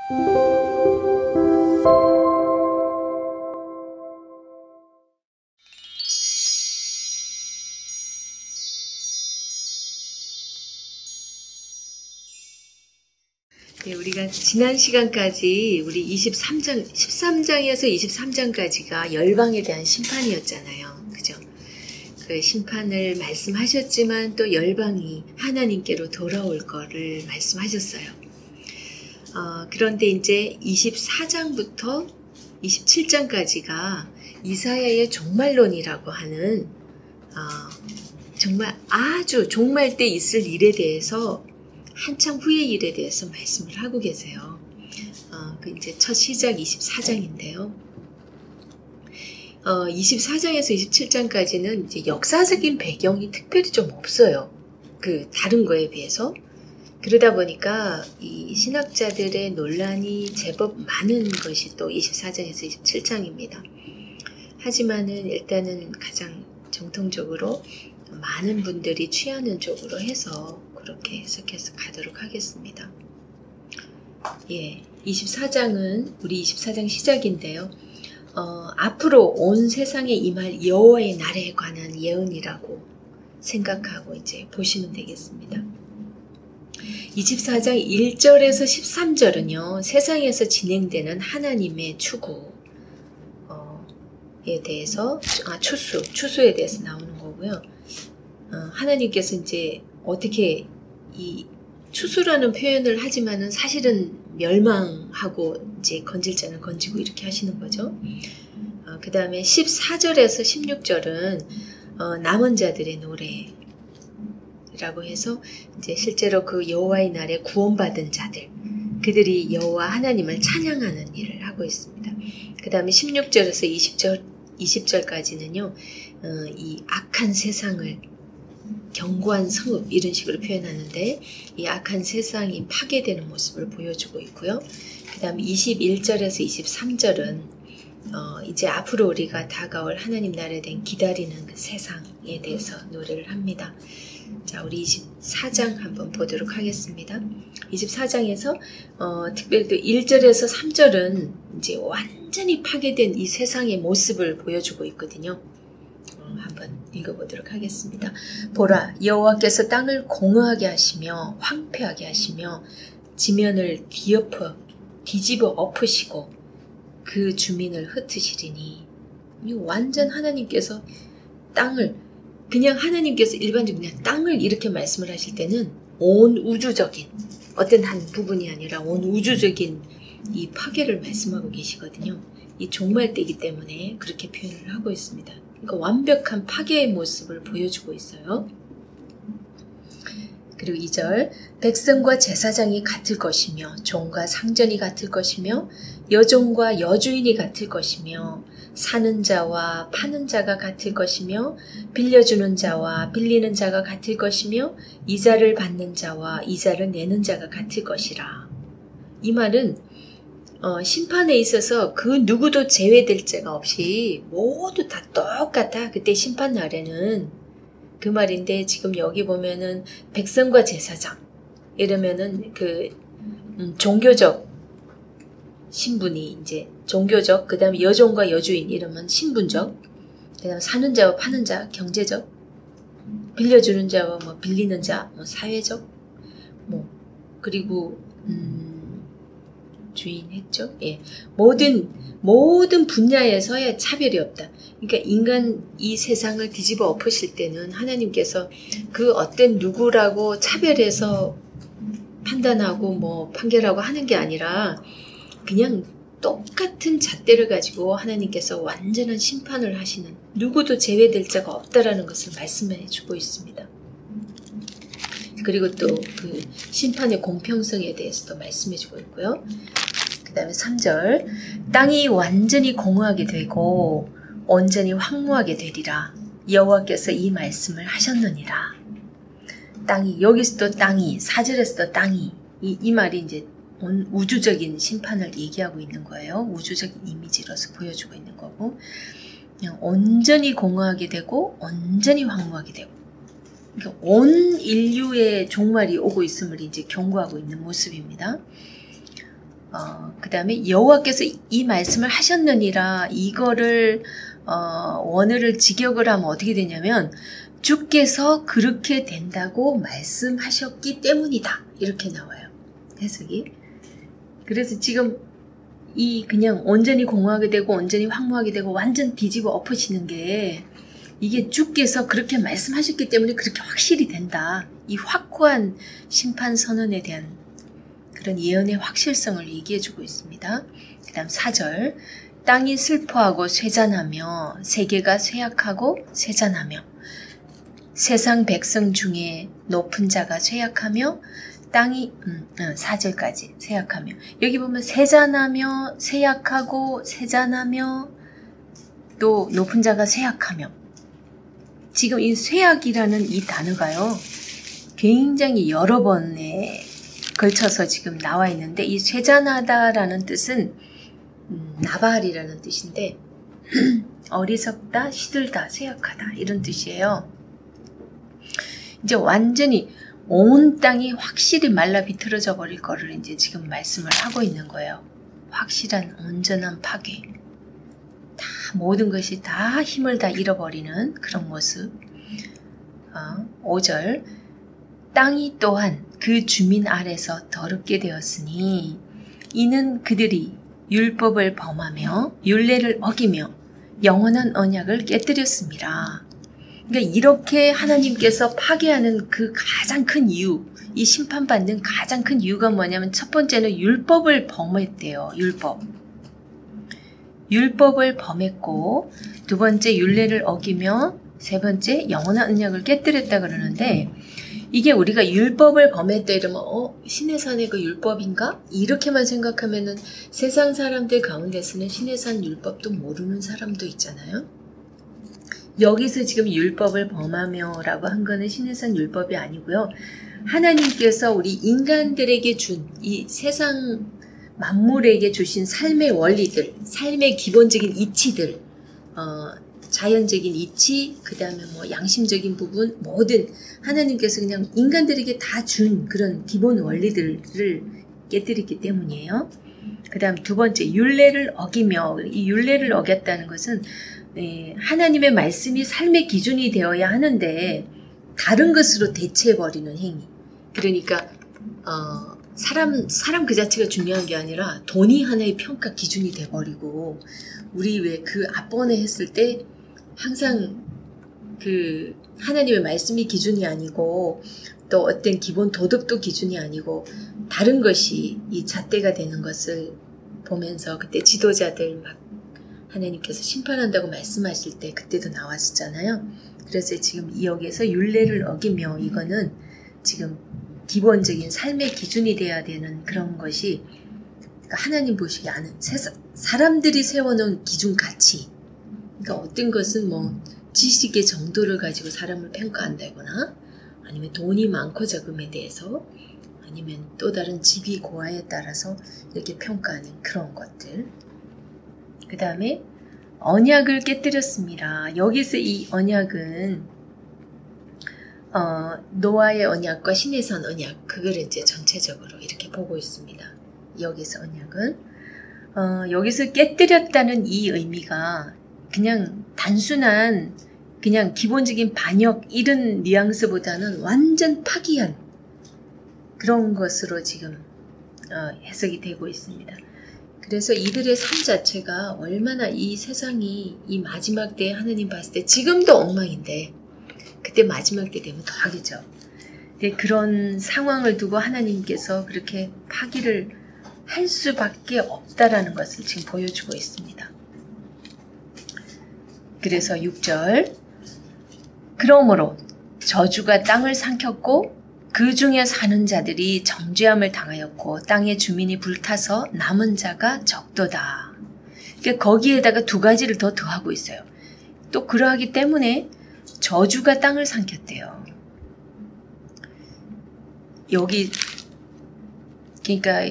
네, 우리가 지난 시간까지 우리 13장에서 23장까지가 열방에 대한 심판이었잖아요. 그죠? 그 심판을 말씀하셨지만 또 열방이 하나님께로 돌아올 거를 말씀하셨어요. 그런데 이제 24장부터 27장까지가 이사야의 종말론이라고 하는 정말 아주 종말 때 있을 일에 대해서 한참 후의 일에 대해서 말씀을 하고 계세요. 그 이제 첫 시작 24장인데요. 24장에서 27장까지는 이제 역사적인 배경이 특별히 좀 없어요. 그 다른 거에 비해서. 그러다 보니까 이 신학자들의 논란이 제법 많은 것이 또 24장에서 27장입니다. 하지만은 일단은 가장 정통적으로 많은 분들이 취하는 쪽으로 해서 그렇게 해석해서 가도록 하겠습니다. 예, 24장은 우리 24장 시작인데요. 앞으로 온 세상에 임할 여호와의 날에 관한 예언이라고 생각하고 이제 보시면 되겠습니다. 24장 1절에서 13절은요. 세상에서 진행되는 하나님의 추구에 대해서 추수에 대해서 나오는 거고요. 하나님께서 이제 어떻게 이 추수라는 표현을 하지만은 사실은 멸망하고 이제 건질 자는 건지고 이렇게 하시는 거죠. 그 다음에 14절에서 16절은 남은 자들의 노래라고 해서 이제 실제로 그 여호와의 날에 구원받은 자들, 그들이 여호와 하나님을 찬양하는 일을 하고 있습니다. 그 다음에 16절에서 20절까지는요, 이 악한 세상을 견고한 성읍 이런 식으로 표현하는데 이 악한 세상이 파괴되는 모습을 보여주고 있고요. 그 다음에 21절에서 23절은 이제 앞으로 우리가 다가올 하나님 나라에 대한 기다리는 그 세상에 대해서 노래를 합니다. 자, 우리 24장 한번 보도록 하겠습니다. 24장에서 특별히 또 1절에서 3절은 이제 완전히 파괴된 이 세상의 모습을 보여주고 있거든요. 한번 읽어보도록 하겠습니다. 보라, 여호와께서 땅을 공허하게 하시며 황폐하게 하시며 지면을 뒤집어 엎으시고 그 주민을 흩으시리니, 완전 하나님께서 땅을 그냥 하나님께서 일반적으로 그냥 땅을 이렇게 말씀을 하실 때는 온 우주적인 어떤 한 부분이 아니라 온 우주적인 이 파괴를 말씀하고 계시거든요. 이 종말 때이기 때문에 그렇게 표현을 하고 있습니다. 그러니까 완벽한 파괴의 모습을 보여주고 있어요. 그리고 2절, 백성과 제사장이 같을 것이며 종과 상전이 같을 것이며 여종과 여주인이 같을 것이며 사는 자와 파는 자가 같을 것이며 빌려주는 자와 빌리는 자가 같을 것이며 이자를 받는 자와 이자를 내는 자가 같을 것이라. 이 말은 심판에 있어서 그 누구도 제외될 자가 없이 모두 다 똑같아. 그때 심판 날에는 그 말인데, 지금 여기 보면은 백성과 제사장 이러면은 그 종교적 신분이 이제 종교적, 그 다음에 여종과 여주인 이러면 신분적, 그 다음에 사는 자와 파는 자 경제적, 빌려주는 자와 뭐 빌리는 자 뭐 사회적, 뭐 그리고 주인 했죠. 예, 모든 분야에서의 차별이 없다. 그러니까 인간 이 세상을 뒤집어 엎으실 때는 하나님께서 그 어떤 누구라고 차별해서 판단하고 뭐 판결하고 하는 게 아니라 그냥 똑같은 잣대를 가지고 하나님께서 완전한 심판을 하시는, 누구도 제외될 자가 없다라는 것을 말씀해 주고 있습니다. 그리고 또 그 심판의 공평성에 대해서도 말씀해 주고 있고요. 그 다음에 3절, 땅이 완전히 공허하게 되고 온전히 황무하게 되리라. 여호와께서 이 말씀을 하셨느니라. 땅이, 여기서도 땅이, 4절에서도 땅이, 이 말이 이제 우주적인 심판을 얘기하고 있는 거예요. 우주적인 이미지로서 보여주고 있는 거고, 그냥 온전히 공허하게 되고 온전히 황무하게 되고, 그러니까 온 인류의 종말이 오고 있음을 이제 경고하고 있는 모습입니다. 그 다음에 여호와께서 이 말씀을 하셨느니라. 이거를 원어를 직역을 하면 어떻게 되냐면 주께서 그렇게 된다고 말씀하셨기 때문이다. 이렇게 나와요. 해석이. 그래서 지금 이 그냥 온전히 공허하게 되고 온전히 황무하게 되고 완전 뒤집어 엎으시는 게 이게 주께서 그렇게 말씀하셨기 때문에 그렇게 확실히 된다. 이 확고한 심판 선언에 대한 그런 예언의 확실성을 얘기해주고 있습니다. 그 다음 4절 땅이 슬퍼하고 쇠잔하며 세계가 쇠약하고 쇠잔하며 세상 백성 중에 높은 자가 쇠약하며 땅이 4절까지 쇠약하며 여기 보면 쇠잔하며 쇠약하고 쇠잔하며 또 높은 자가 쇠약하며 지금 이 쇠약이라는 이 단어가요 굉장히 여러 번에 걸쳐서 지금 나와 있는데 이 쇠잔하다라는 뜻은 나발이라는 뜻인데 어리석다, 시들다, 쇠약하다 이런 뜻이에요. 이제 완전히 온 땅이 확실히 말라 비틀어져 버릴 거를 이제 지금 말씀을 하고 있는 거예요. 확실한 온전한 파괴. 다 모든 것이 다 힘을 다 잃어버리는 그런 모습. 5절 땅이 또한 그 주민 아래서 더럽게 되었으니 이는 그들이 율법을 범하며 율례를 어기며 영원한 언약을 깨뜨렸습니다. 그러니까 이렇게 하나님께서 파괴하는 그 가장 큰 이유, 이 심판받는 가장 큰 이유가 뭐냐면 첫 번째는 율법을 범했대요. 율법을 범했고 두 번째 율례를 어기며 세 번째 영원한 언약을 깨뜨렸다 그러는데 이게 우리가 율법을 범했다 이러면 신의 산의 그 율법인가? 이렇게만 생각하면은 세상 사람들 가운데서는 신의 산 율법도 모르는 사람도 있잖아요. 여기서 지금 율법을 범하며 라고 한 거는 신의 산 율법이 아니고요. 하나님께서 우리 인간들에게 준 이 세상 만물에게 주신 삶의 원리들, 삶의 기본적인 이치들, 자연적인 이치, 그 다음에 뭐 양심적인 부분, 뭐든 하나님께서 그냥 인간들에게 다 준 그런 기본 원리들을 깨뜨리기 때문이에요. 그 다음 두 번째, 율례를 어기며, 이 율례를 어겼다는 것은 하나님의 말씀이 삶의 기준이 되어야 하는데 다른 것으로 대체해버리는 행위. 그러니까 사람 그 자체가 중요한 게 아니라 돈이 하나의 평가 기준이 돼버리고 우리 왜 그 앞번에 했을 때 항상 그 하나님의 말씀이 기준이 아니고 또 어떤 기본 도덕도 기준이 아니고 다른 것이 이 잣대가 되는 것을 보면서 그때 지도자들 막 하나님께서 심판한다고 말씀하실 때 그때도 나왔었잖아요. 그래서 지금 여기에서 율례를 어기며 이거는 지금 기본적인 삶의 기준이 돼야 되는 그런 것이 하나님 보시기 아는 사람들이 세워놓은 기준 가치. 그러니까 어떤 것은 뭐 지식의 정도를 가지고 사람을 평가한다거나 아니면 돈이 많고 적음에 대해서 아니면 또 다른 직위 고하에 따라서 이렇게 평가하는 그런 것들. 그 다음에 언약을 깨뜨렸습니다. 여기서 이 언약은 노아의 언약과 신의 산 언약 그걸 이제 전체적으로 이렇게 보고 있습니다. 여기서 언약은 여기서 깨뜨렸다는 이 의미가 그냥 단순한 그냥 기본적인 반역 이런 뉘앙스보다는 완전 파기한 그런 것으로 지금 해석이 되고 있습니다. 그래서 이들의 삶 자체가 얼마나 이 세상이 이 마지막 때에 하나님 봤을 때 지금도 엉망인데 그때 마지막 때 되면 더 하겠죠. 근데 그런 상황을 두고 하나님께서 그렇게 파기를 할 수밖에 없다라는 것을 지금 보여주고 있습니다. 그래서 6절 그러므로 저주가 땅을 삼켰고 그 중에 사는 자들이 정죄함을 당하였고 땅의 주민이 불타서 남은 자가 적도다. 그러니까 거기에다가 두 가지를 더 더하고 있어요. 또 그러하기 때문에 저주가 땅을 삼켰대요. 여기 그러니까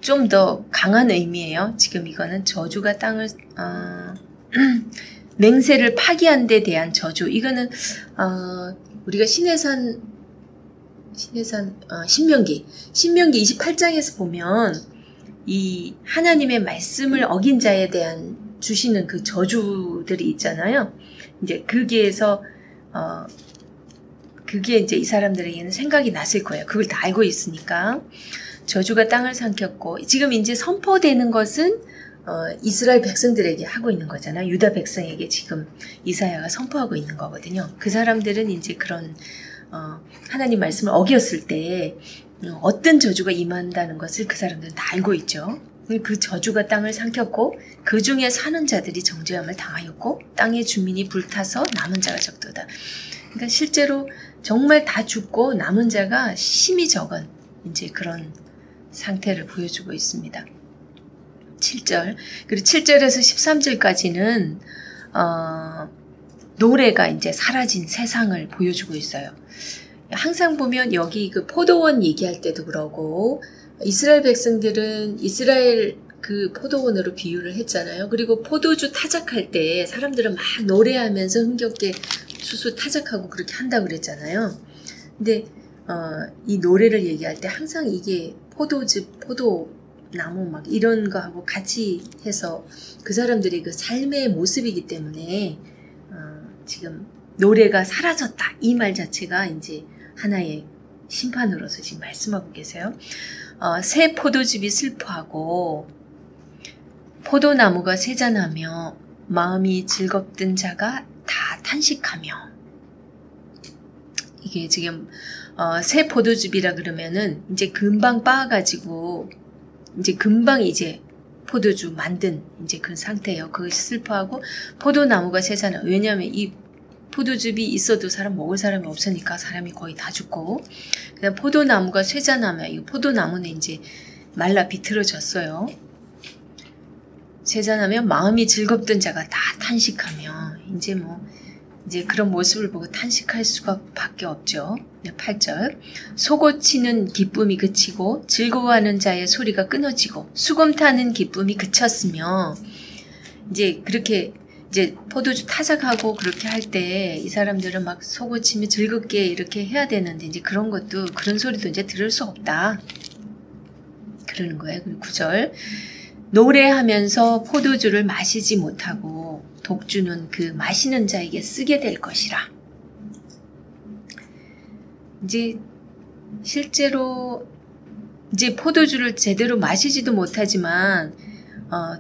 좀 더 강한 의미예요. 지금 이거는 저주가 땅을 맹세를 파기한 데 대한 저주. 이거는 우리가 신의 산 신명기 28장에서 보면 이 하나님의 말씀을 어긴 자에 대한 주시는 그 저주들이 있잖아요. 이제 거기에서 그게 이제 이 사람들에게는 생각이 났을 거예요. 그걸 다 알고 있으니까. 저주가 땅을 삼켰고, 지금 이제 선포되는 것은 이스라엘 백성들에게 하고 있는 거잖아요. 유다 백성에게 지금 이사야가 선포하고 있는 거거든요. 그 사람들은 이제 그런 하나님 말씀을 어겼을 때 어떤 저주가 임한다는 것을 그 사람들은 다 알고 있죠. 그 저주가 땅을 삼켰고 그 중에 사는 자들이 정죄함을 당하였고 땅의 주민이 불타서 남은 자가 적도다. 그러니까 실제로 정말 다 죽고 남은 자가 심히 적은 이제 그런 상태를 보여주고 있습니다. 7절 그리고 7절에서 13절까지는 노래가 이제 사라진 세상을 보여주고 있어요. 항상 보면 여기 그 포도원 얘기할 때도 그러고 이스라엘 백성들은 이스라엘 그 포도원으로 비유를 했잖아요. 그리고 포도주 타작할 때 사람들은 막 노래하면서 흥겹게 수수 타작하고 그렇게 한다고 그랬잖아요. 근데 이 노래를 얘기할 때 항상 이게 포도즙, 포도나무 막 이런 거하고 같이 해서 그 사람들의 그 삶의 모습이기 때문에 지금 노래가 사라졌다 이 말 자체가 이제 하나의 심판으로서 지금 말씀하고 계세요. 새 포도즙이 슬퍼하고 포도나무가 세잔하며 마음이 즐겁던 자가 다 탄식하며. 이게 지금 새 포도즙이라 그러면은 이제 금방 빻아가지고 이제 금방 이제 포도주 만든 이제 그 상태예요. 그것이 슬퍼하고 포도나무가 세잔하. 왜냐하면 이 포도즙이 있어도 사람 먹을 사람이 없으니까 사람이 거의 다 죽고, 그다음 포도나무가 쇠잔하며 이 포도나무는 이제 말라 비틀어졌어요. 쇠잔하며 마음이 즐겁던 자가 다 탄식하며. 이제 그런 모습을 보고 탄식할 수가 밖에 없죠. 8절 소고치는 기쁨이 그치고 즐거워하는 자의 소리가 끊어지고 수금 타는 기쁨이 그쳤으며. 이제 그렇게 이제 포도주 타작하고 그렇게 할 때 이 사람들은 막 소고치며 즐겁게 이렇게 해야 되는데 이제 그런 것도 그런 소리도 이제 들을 수 없다 그러는 거예요. 그리고 9절 노래하면서 포도주를 마시지 못하고 독주는 그 마시는 자에게 쓰게 될 것이라. 이제 실제로 이제 포도주를 제대로 마시지도 못하지만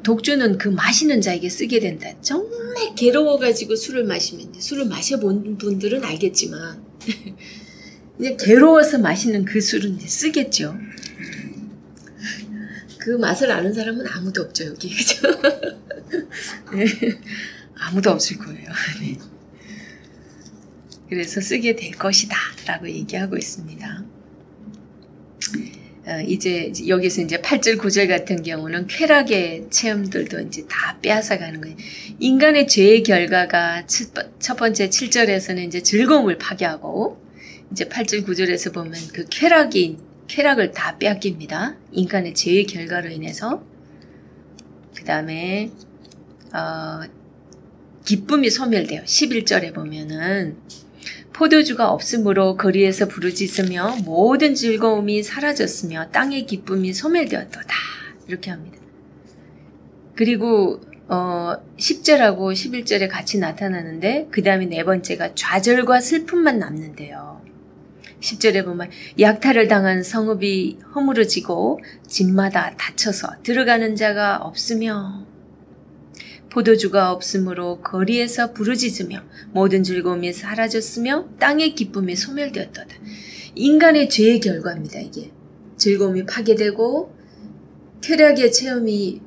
독주는 그 마시는 자에게 쓰게 된다. 정말 괴로워가지고 술을 마시면, 술을 마셔본 분들은 알겠지만 이제 괴로워서 마시는 그 술은 이제 쓰겠죠. 그 맛을 아는 사람은 아무도 없죠, 여기. 그죠? 네. 아무도 없을 거예요. 네. 그래서 쓰게 될 것이다 라고 얘기하고 있습니다. 이제 여기서 이제 8절 9절 같은 경우는 쾌락의 체험들도 이제 다 빼앗아가는 거예요. 인간의 죄의 결과가 첫 번째 7절에서는 이제 즐거움을 파괴하고, 이제 8절 9절에서 보면 그 쾌락을 다 빼앗깁니다. 인간의 죄의 결과로 인해서. 그 다음에 기쁨이 소멸돼요. 11절에 보면은 포도주가 없으므로 거리에서 부르짖으며 모든 즐거움이 사라졌으며 땅의 기쁨이 소멸되었도다. 이렇게 합니다. 그리고 10절하고 11절에 같이 나타나는데 그 다음에 네 번째가 좌절과 슬픔만 남는데요. 10절에 보면 약탈을 당한 성읍이 허물어지고 집마다 닫혀서 들어가는 자가 없으며 포도주가 없으므로 거리에서 부르짖으며 모든 즐거움이 사라졌으며 땅의 기쁨이 소멸되었도다. 인간의 죄의 결과입니다. 이게 즐거움이 파괴되고 쾌락의 체험이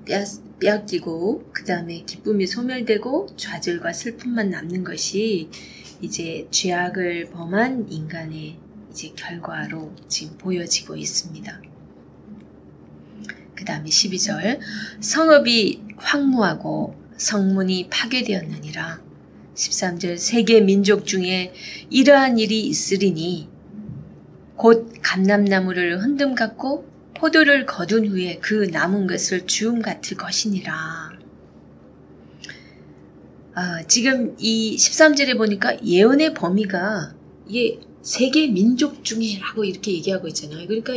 빼앗기고 그 다음에 기쁨이 소멸되고 좌절과 슬픔만 남는 것이 이제 죄악을 범한 인간의 이제 결과로 지금 보여지고 있습니다. 그 다음에 12절 성읍이 황무하고 성문이 파괴되었느니라. 13절 세계 민족 중에 이러한 일이 있으리니 곧 감람나무를 흔듦 같고 포도를 거둔 후에 그 남은 것을 주움 같을 것이니라. 지금 이 13절에 보니까 예언의 범위가 이게 세계 민족 중에 라고 이렇게 얘기하고 있잖아요. 그러니까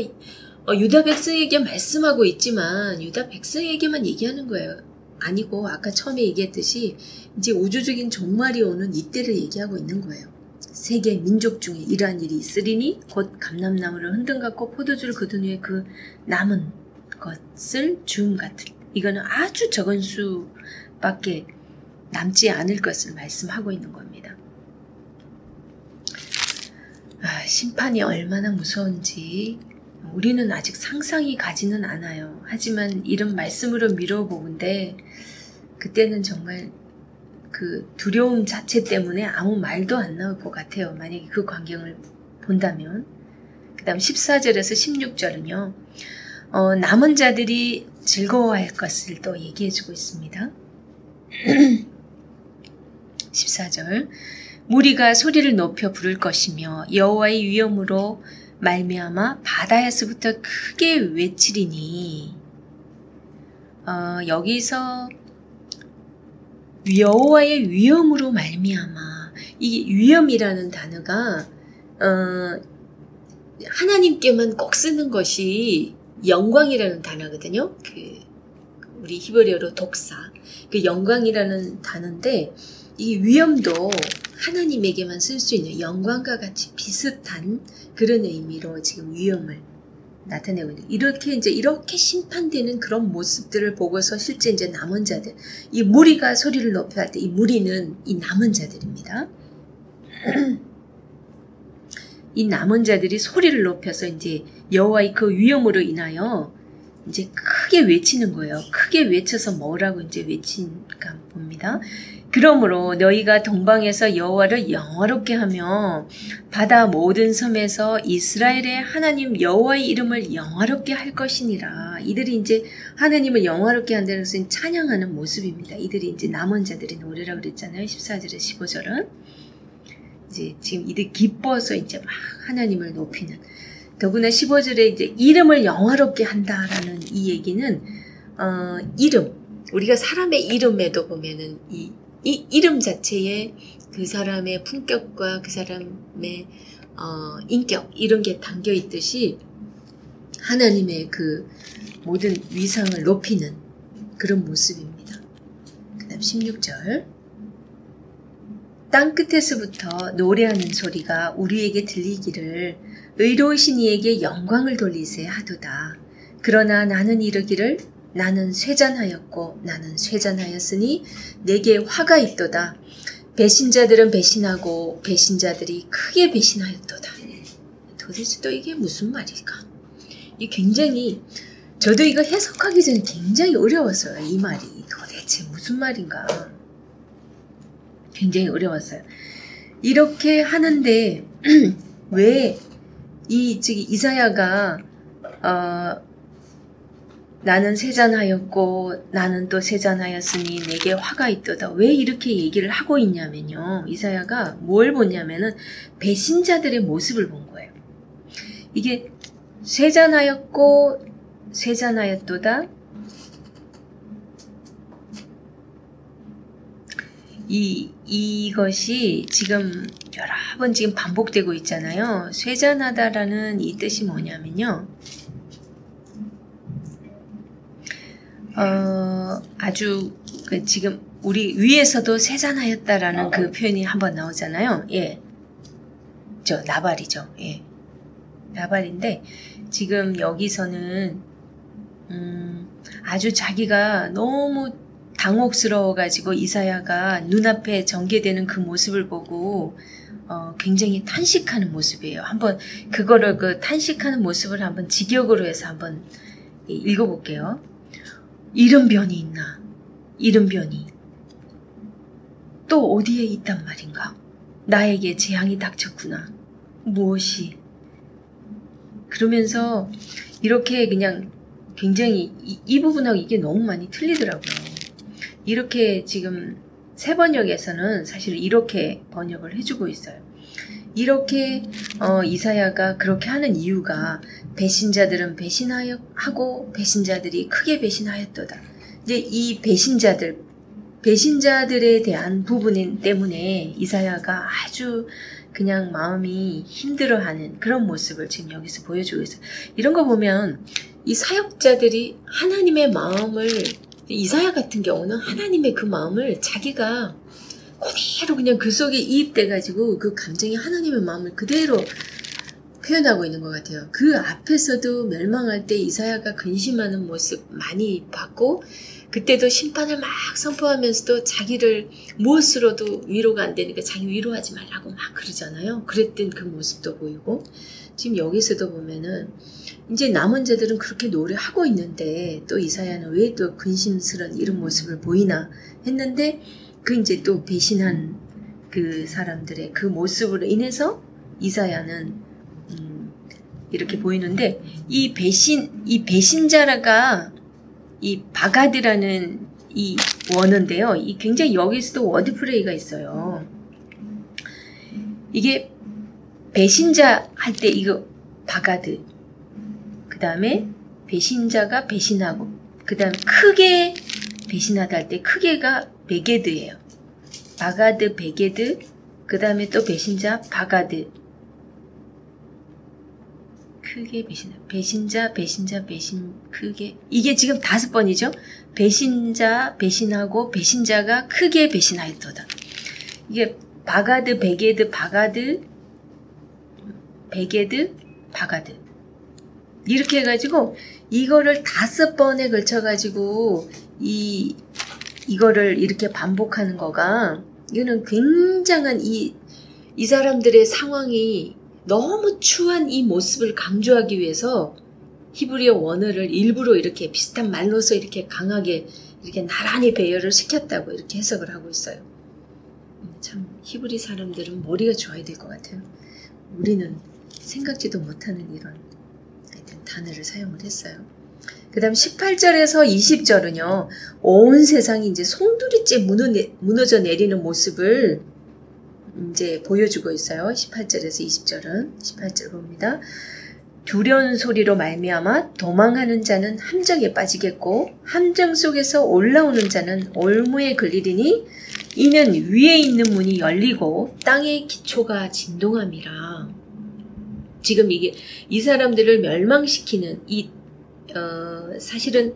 유다 백성에게 말씀하고 있지만 유다 백성에게만 얘기하는 거예요. 아니고 아까 처음에 얘기했듯이 이제 우주적인 종말이 오는 이때를 얘기하고 있는 거예요. 세계 민족 중에 이러한 일이 있으리니 곧 감람나무를 흔든 같고 포도주를 거둔 후에 그 남은 것을 주음 같으리. 이거는 아주 적은 수밖에 남지 않을 것을 말씀하고 있는 겁니다. 심판이 얼마나 무서운지 우리는 아직 상상이 가지는 않아요. 하지만 이런 말씀으로 미뤄보는데 그때는 정말 그 두려움 자체 때문에 아무 말도 안 나올 것 같아요. 만약에 그 광경을 본다면. 그 다음 14절에서 16절은요. 남은 자들이 즐거워할 것을 또 얘기해주고 있습니다. 14절 무리가 소리를 높여 부를 것이며 여호와의 위엄으로 말미암아 바다에서부터 크게 외치리니 여기서 여호와의 위엄으로 말미암아 이 위엄이라는 단어가 하나님께만 꼭 쓰는 것이 영광이라는 단어거든요. 우리 히브리어로 독사 그 영광이라는 단어인데 이 위엄도 하나님에게만 쓸 수 있는 영광과 같이 비슷한 그런 의미로 지금 위엄을 나타내고 있는 이렇게 심판되는 그런 모습들을 보고서 실제 이제 남은 자들 이 무리가 소리를 높여 할 때 이 무리는 이 남은 자들입니다. 이 남은 자들이 소리를 높여서 이제 여호와의 그 위엄으로 인하여 이제 크게 외치는 거예요. 크게 외쳐서 뭐라고 이제 외친가 봅니다. 그러므로 너희가 동방에서 여호와를 영화롭게 하며 바다 모든 섬에서 이스라엘의 하나님 여호와의 이름을 영화롭게 할 것이니라. 이들이 이제 하나님을 영화롭게 한다는 것은 찬양하는 모습입니다. 이들이 이제 남은 자들의 노래라고 그랬잖아요. 14절에 15절은 이제 지금 이들 기뻐서 이제 막 하나님을 높이는. 더구나 15절에 이제 이름을 영화롭게 한다라는 이 얘기는 이름 우리가 사람의 이름에도 보면은 이 이름 자체에 그 사람의 품격과 그 사람의 인격 이런 게 담겨 있듯이 하나님의 그 모든 위상을 높이는 그런 모습입니다. 그 다음 16절 땅끝에서부터 노래하는 소리가 우리에게 들리기를 의로우신 이에게 영광을 돌리세 하도다. 그러나 나는 이르기를 나는 쇠잔하였고 나는 쇠잔하였으니 내게 화가 있도다. 배신자들은 배신하고 배신자들이 크게 배신하였도다. 도대체 또 이게 무슨 말일까? 이 굉장히 저도 이거 해석하기 전에 굉장히 어려웠어요. 이 말이 도대체 무슨 말인가? 굉장히 어려웠어요. 이렇게 하는데 왜 이사야가 나는 세잔하였고 나는 또 세잔하였으니 내게 화가 있도다. 왜 이렇게 얘기를 하고 있냐면요. 이사야가 뭘 보냐면은 배신자들의 모습을 본 거예요. 이게 세잔하였고 세잔하였도다. 이것이 지금 여러 번 지금 반복되고 있잖아요. 쇠잔하다라는 이 뜻이 뭐냐면요. 아주 지금 우리 위에서도 쇠잔하였다라는 그 표현이 한번 나오잖아요. 예, 저 나발이죠. 예, 나발인데 지금 여기서는 아주 자기가 너무 당혹스러워가지고 이사야가 눈앞에 전개되는 그 모습을 보고 굉장히 탄식하는 모습이에요. 한번 그거를 그 탄식하는 모습을 한번 직역으로 해서 한번 읽어볼게요. 이런 변이 있나? 이런 변이 또 어디에 있단 말인가? 나에게 재앙이 닥쳤구나. 무엇이? 그러면서 이렇게 그냥 굉장히 이 부분하고 이게 너무 많이 틀리더라고요. 이렇게 지금 새 번역에서는 사실 이렇게 번역을 해주고 있어요. 이렇게 이사야가 그렇게 하는 이유가 배신자들은 배신하고 배신자들이 크게 배신하였도다. 이제 이 배신자들에 대한 부분 때문에 이사야가 아주 그냥 마음이 힘들어하는 그런 모습을 지금 여기서 보여주고 있어요. 이런 거 보면 이 사역자들이 하나님의 마음을, 이사야 같은 경우는 하나님의 그 마음을 자기가 그대로 그냥 그 속에 이입돼가지고 그 감정이 하나님의 마음을 그대로 표현하고 있는 것 같아요. 그 앞에서도 멸망할 때 이사야가 근심하는 모습 많이 봤고, 그때도 심판을 막 선포하면서도 자기를 무엇으로도 위로가 안 되니까 자기 위로하지 말라고 막 그러잖아요. 그랬던 그 모습도 보이고, 지금 여기서도 보면은 이제 남은 자들은 그렇게 노래하고 있는데 또 이사야는 왜 또 근심스러운 이런 모습을 보이나 했는데, 그 이제 또 배신한 그 사람들의 그 모습으로 인해서 이사야는 이렇게 보이는데, 이 배신자라가 이 바가드라는 이 원어인데요. 이 굉장히 여기서도 워드 플레이가 있어요. 이게 배신자 할 때 이거 바가드, 그 다음에 배신자가 배신하고, 그 다음에 크게 배신하다 할 때 크게가 베게드예요. 바가드, 베게드, 그 다음에 또 배신자, 바가드. 크게 배신자, 배신, 크게. 이게 지금 5번이죠? 배신자, 배신하고, 배신자가 크게 배신하였도다. 이게 바가드, 베게드, 바가드, 베게드, 바가드. 이렇게 해가지고, 이거를 5번에 걸쳐가지고, 이거를 이렇게 반복하는 거가, 이거는 굉장한 이 사람들의 상황이 너무 추한 이 모습을 강조하기 위해서 히브리어 원어를 일부러 이렇게 비슷한 말로서 이렇게 강하게 이렇게 나란히 배열을 시켰다고 이렇게 해석을 하고 있어요. 참 히브리 사람들은 머리가 좋아야 될 것 같아요. 우리는 생각지도 못하는 이런 단어를 사용을 했어요. 그 다음 18절에서 20절은요. 온 세상이 이제 송두리째 무너져 내리는 모습을 이제 보여주고 있어요. 18절에서 20절은. 18절 봅니다. 두려운 소리로 말미암아 도망하는 자는 함정에 빠지겠고 함정 속에서 올라오는 자는 올무에 걸리리니 이는 위에 있는 문이 열리고 땅의 기초가 진동함이라. 지금 이게 이 사람들을 멸망시키는 사실은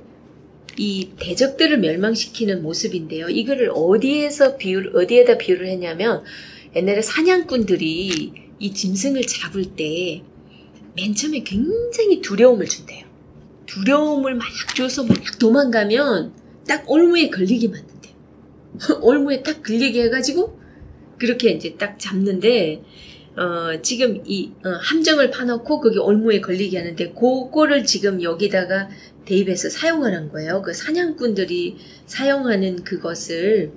이 대적들을 멸망시키는 모습인데요. 이거를 어디에다 비유를 했냐면 옛날에 사냥꾼들이 이 짐승을 잡을 때 맨 처음에 굉장히 두려움을 준대요. 두려움을 막 줘서 막 도망가면 딱 올무에 걸리게 만든대요. 올무에 딱 걸리게 해가지고 그렇게 이제 딱 잡는데 지금 이 함정을 파놓고 그게 올무에 걸리게 하는데 그거를 지금 여기다가 대입해서 사용하는 거예요. 그 사냥꾼들이 사용하는 그것을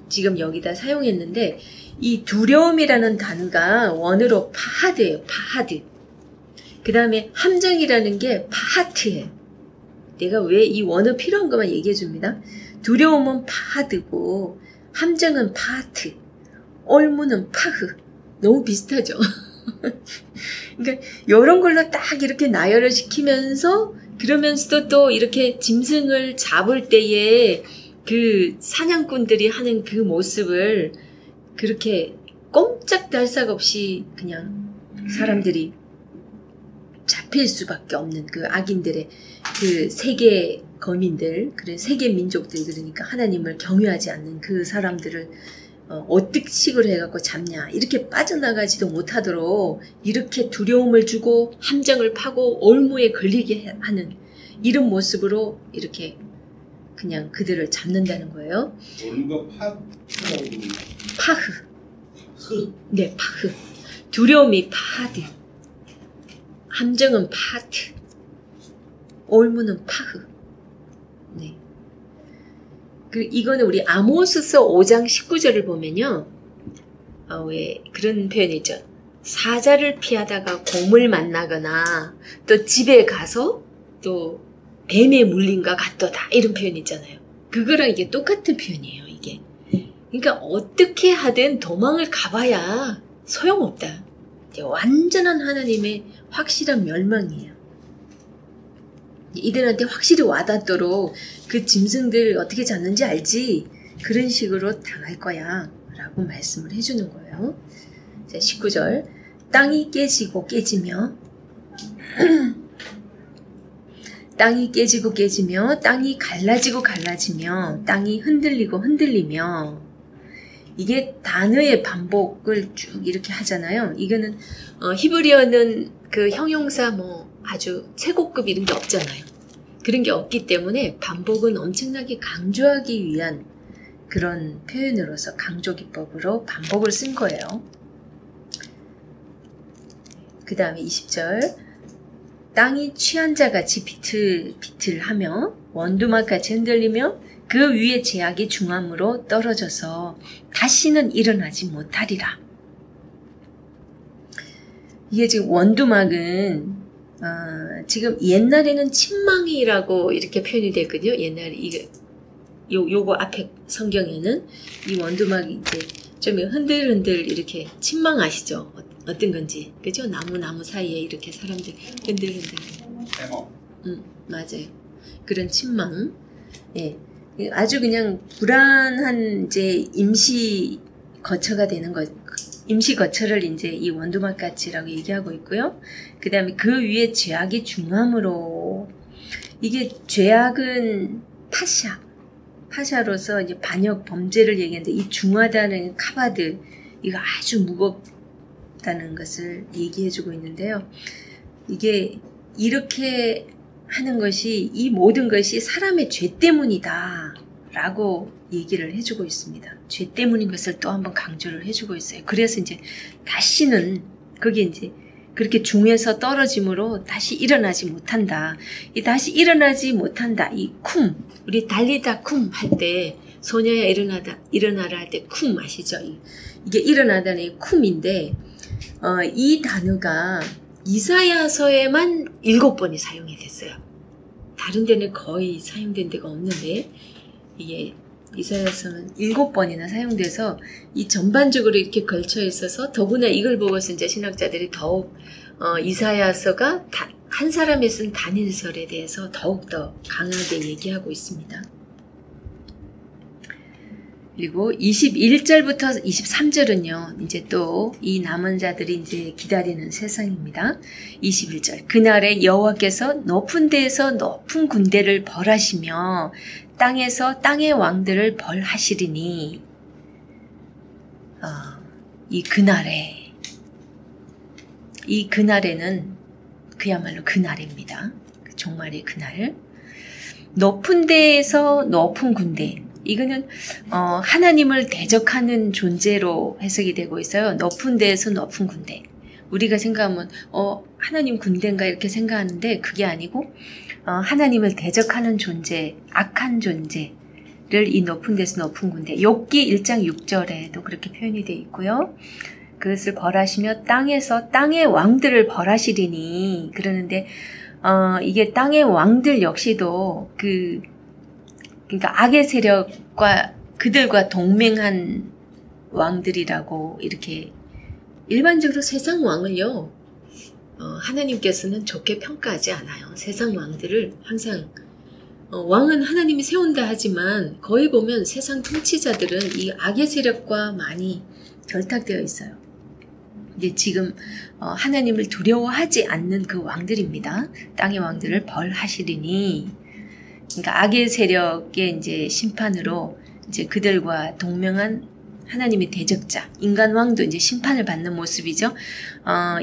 지금 여기다 사용했는데 이 두려움이라는 단어가 원어로 파하드예요. 파하드. 그 다음에 함정이라는 게 파하트예요. 내가 왜 이 원어 필요한 것만 얘기해 줍니다. 두려움은 파하드고 함정은 파하트, 올무는 파흐. 너무 비슷하죠. 그러니까 이런 걸로 딱 이렇게 나열을 시키면서 그러면서도 또 이렇게 짐승을 잡을 때에 그 사냥꾼들이 하는 그 모습을 그렇게 꼼짝달싹 없이 그냥 사람들이 잡힐 수밖에 없는 그 악인들의 그 세계 거민들, 그래 세계 민족들, 그러니까 하나님을 경외하지 않는 그 사람들을 어떻게 식으로 해갖고 잡냐, 이렇게 빠져나가지도 못하도록 이렇게 두려움을 주고 함정을 파고 올무에 걸리게 하는 이런 모습으로 이렇게 그냥 그들을 잡는다는 거예요. 올무가 파흐. 네, 파흐. 두려움이 파드. 함정은 파트. 올무는 파흐. 네. 이거는 우리 아모스서 5장 19절을 보면요. 왜 그런 표현이 있죠. 사자를 피하다가 곰을 만나거나 또 집에 가서 또 뱀에 물린가 같도다. 이런 표현이 있잖아요. 그거랑 이게 똑같은 표현이에요. 이게. 그러니까 어떻게 하든 도망을 가봐야 소용없다. 완전한 하나님의 확실한 멸망이에요. 이들한테 확실히 와닿도록 그 짐승들 어떻게 잡는지 알지? 그런 식으로 당할 거야 라고 말씀을 해주는 거예요. 자, 19절. 땅이 깨지고 깨지며 땅이 깨지고 깨지며 땅이 갈라지고 갈라지며 땅이 흔들리고 흔들리며 이게 단어의 반복을 쭉 이렇게 하잖아요. 이거는 히브리어는 그 형용사 뭐 아주 최고급 이런 게 없잖아요. 그런 게 없기 때문에 반복은 엄청나게 강조하기 위한 그런 표현으로서 강조기법으로 반복을 쓴 거예요. 그 다음에 20절. 땅이 취한 자같이 비틀비틀하며 원두막같이 흔들리며 그 위에 제약이 중함으로 떨어져서 다시는 일어나지 못하리라. 이게 지금 원두막은 지금 옛날에는 침망이라고 이렇게 표현이 됐거든요. 옛날에 요거 앞에 성경에는 이 원두막이 이제 좀 흔들흔들 이렇게 침망 아시죠? 어떤 건지. 그죠? 나무 사이에 이렇게 사람들 흔들흔들. 맞아요. 그런 침망. 예. 아주 그냥 불안한 이제 임시 거처가 되는 것. 임시 거처를 이제 이 원두막같이라고 얘기하고 있고요. 그 다음에 그 위에 죄악이 중함으로 이게 죄악은 파샤로서 이제 반역 범죄를 얘기하는데 이 중하다는 카바드 이거 아주 무겁다는 것을 얘기해주고 있는데요. 이게 이렇게 하는 것이 이 모든 것이 사람의 죄 때문이다 라고 얘기를 해주고 있습니다. 죄 때문인 것을 또 한번 강조를 해주고 있어요. 그래서 이제 다시는 그게 이제 그렇게 중에서 떨어짐으로 다시 일어나지 못한다. 이 다시 일어나지 못한다. 이 쿰 우리 달리다 쿰 할 때 소녀야 일어나라 할 때 쿰 아시죠? 이게 일어나다는 이 쿰인데 이 단어가 이사야서에만 7번이 사용이 됐어요. 다른 데는 거의 사용된 데가 없는데 이게 이사야서는 7번이나 사용돼서 이 전반적으로 이렇게 걸쳐 있어서 더구나 이걸 보고서 이제 신학자들이 더욱 이사야서가 한 사람이 쓴 단일설에 대해서 더욱더 강하게 얘기하고 있습니다. 그리고 21절부터 23절은요, 이제 또 이 남은 자들이 이제 기다리는 세상입니다. 21절. 그날에 여호와께서 높은 데에서 높은 군대를 벌하시며 땅에서 땅의 왕들을 벌하시리니, 이 그날에는 그야말로 그날입니다. 종말의 그날. 높은 데에서 높은 군대. 이거는 하나님을 대적하는 존재로 해석이 되고 있어요. 높은 데에서 높은 군대. 우리가 생각하면 하나님 군대인가 이렇게 생각하는데 그게 아니고 하나님을 대적하는 존재, 악한 존재를 이 높은 데서 높은 군대. 욥기 1장 6절에도 그렇게 표현이 되어 있고요. 그것을 벌하시며 땅에서 땅의 왕들을 벌하시리니 그러는데 이게 땅의 왕들 역시도 그러니까 악의 세력과 그들과 동맹한 왕들이라고 이렇게 일반적으로 세상 왕을요 하나님께서는 좋게 평가하지 않아요. 세상 왕들을 항상 왕은 하나님이 세운다 하지만 거의 보면 세상 통치자들은 이 악의 세력과 많이 결탁되어 있어요. 이제 지금 하나님을 두려워하지 않는 그 왕들입니다. 땅의 왕들을 벌하시리니, 그러니까 악의 세력의 이제 심판으로 이제 그들과 동맹한 하나님의 대적자, 인간 왕도 이제 심판을 받는 모습이죠.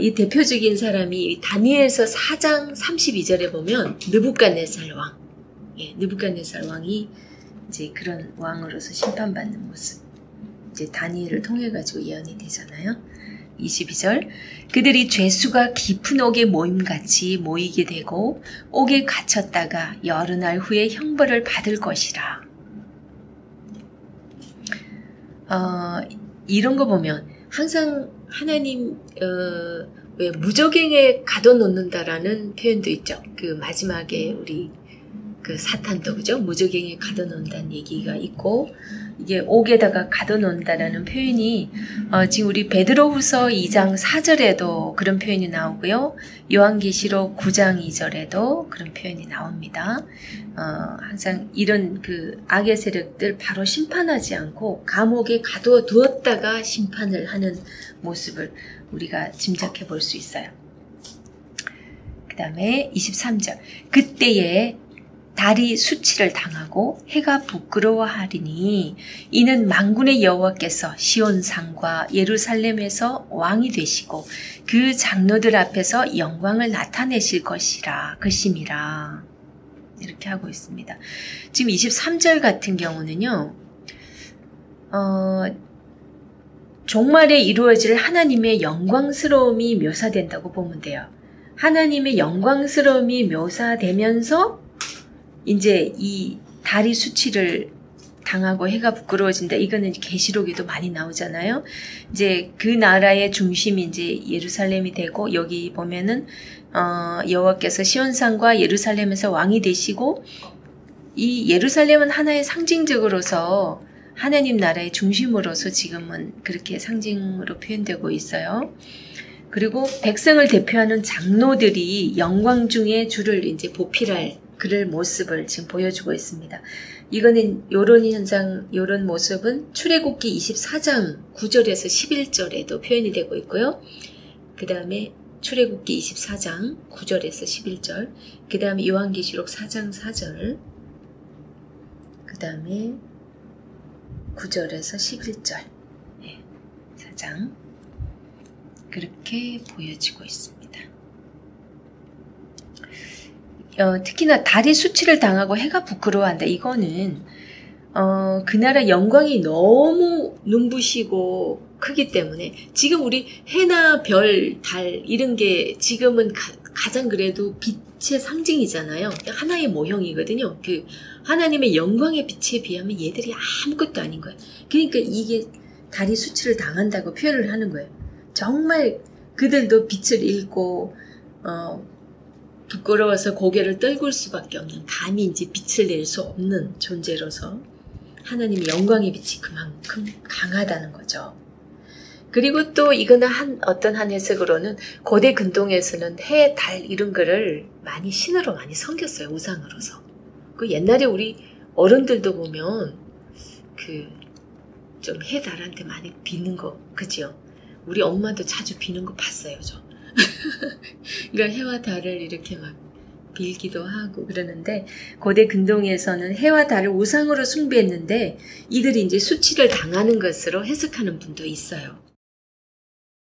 이 대표적인 사람이 다니엘서 4장 32절에 보면 느부갓네살 왕, 느부갓네살 왕이 이제 그런 왕으로서 심판받는 모습. 이제 다니엘을 통해 가지고 예언이 되잖아요. 22절. 그들이 죄수가 깊은 옥에 모임같이 모이게 되고 옥에 갇혔다가 여러 날 후에 형벌을 받을 것이라. 이런 거 보면 항상 하나님 왜 무적행에 가둬놓는다라는 표현도 있죠. 그 마지막에 우리 그 사탄도 그죠? 무적행에 가둬놓는다는 얘기가 있고 이게 옥에다가 가둬놓는다라는 표현이 지금 우리 베드로후서 2장 4절에도 그런 표현이 나오고요. 요한계시록 9장 2절에도 그런 표현이 나옵니다. 항상 이런 그 악의 세력들 바로 심판하지 않고 감옥에 가두어 두었다가 심판을 하는 모습을 우리가 짐작해 볼 수 있어요. 그 다음에 23절. 그때에 달이 수치를 당하고 해가 부끄러워하리니 이는 만군의 여호와께서 시온산과 예루살렘에서 왕이 되시고 그 장로들 앞에서 영광을 나타내실 것임이라. 이렇게 하고 있습니다. 지금 23절 같은 경우는요. 종말에 이루어질 하나님의 영광스러움이 묘사된다고 보면 돼요. 하나님의 영광스러움이 묘사되면서 이제 이 달이 수치를 당하고 해가 부끄러워진다. 이거는 계시록에도 많이 나오잖아요. 이제 그 나라의 중심이 이제 예루살렘이 되고 여기 보면은 여호와께서 시온산과 예루살렘에서 왕이 되시고 이 예루살렘은 하나의 상징적으로서 하나님 나라의 중심으로서 지금은 그렇게 상징으로 표현되고 있어요. 그리고 백성을 대표하는 장로들이 영광 중에 주를 이제 보필할 그럴 모습을 지금 보여주고 있습니다. 이거는 요런 현상, 요런 모습은 출애굽기 24장 9절에서 11절에도 표현이 되고 있고요. 그 다음에 출애굽기 24장 9절에서 11절, 그 다음에 요한계시록 4장 4절, 그 다음에 9절에서 11절, 4장 그렇게 보여지고 있습니다. 특히나 달이 수치를 당하고 해가 부끄러워한다. 이거는 그 나라 영광이 너무 눈부시고 크기 때문에 지금 우리 해나 별, 달 이런 게 지금은 가장 그래도 빛의 상징이잖아요. 하나의 모형이거든요. 그 하나님의 영광의 빛에 비하면 얘들이 아무것도 아닌 거예요. 그러니까 이게 달이 수치를 당한다고 표현을 하는 거예요. 정말 그들도 빛을 잃고 부끄러워서 고개를 떨굴 수밖에 없는, 감히 이제 빛을 낼 수 없는 존재로서 하나님의 영광의 빛이 그만큼 강하다는 거죠. 그리고 또 이거는 어떤 한 해석으로는 고대 근동에서는 해, 달 이런 거를 많이 신으로 많이 섬겼어요. 우상으로서. 그 옛날에 우리 어른들도 보면 좀 해, 달한테 많이 비는 거, 그죠? 우리 엄마도 자주 비는 거 봤어요, 저. 그러니까 해와 달을 이렇게 막 빌기도 하고 그러는데, 고대 근동에서는 해와 달을 우상으로 숭배했는데 이들이 이제 수치를 당하는 것으로 해석하는 분도 있어요.